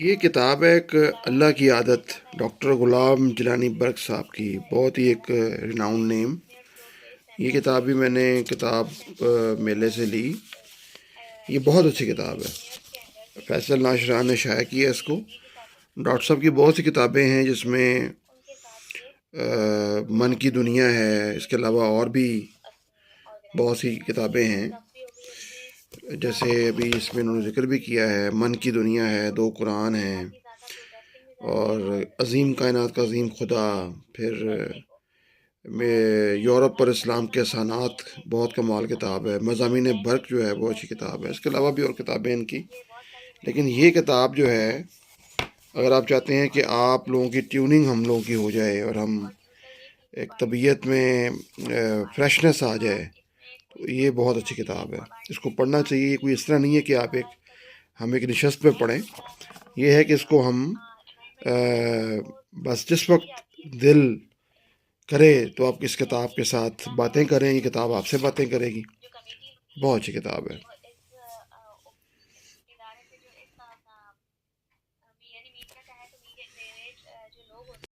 یہ کتاب ہے ایک اللہ کی عادت، ڈاکٹر غلام جیلانی برق صاحب کی، بہت ہی ایک ریناؤنڈ نیم۔ یہ کتاب بھی میں نے کتاب میلے سے لی۔ یہ بہت اچھی کتاب ہے، فیصل ناشران نے شائع کیا ہے اس کو۔ ڈاکٹر صاحب کی بہت سی کتابیں ہیں جس میں من کی دنیا ہے، اس کے علاوہ اور بھی بہت سی کتابیں ہیں، جیسے ابھی اس میں انہوں نے ذکر بھی کیا ہے، من کی دنیا ہے، دو قرآن ہیں، اور عظیم کائنات کا عظیم خدا، پھر میں یورپ پر اسلام کے احسانات، بہت کمال کتاب ہے، مضامین برق جو ہے وہ اچھی کتاب ہے، اس کے علاوہ بھی اور کتابیں ان کی، لیکن یہ کتاب جو ہے، اگر آپ چاہتے ہیں کہ آپ لوگوں کی ٹیوننگ ہم لوگوں کی ہو جائے اور ہم ایک طبیعت میں فریشنس آ جائے، تو یہ بہت اچھی کتاب ہے، اس کو پڑھنا چاہیے۔ کوئی اس طرح نہیں ہے کہ آپ ہم ایک نشست پہ پڑھیں، یہ ہے کہ اس کو ہم بس جس وقت دل کرے تو آپ اس کتاب کے ساتھ باتیں کریں، یہ کتاب آپ سے باتیں کرے گی، بہت اچھی کتاب ہے۔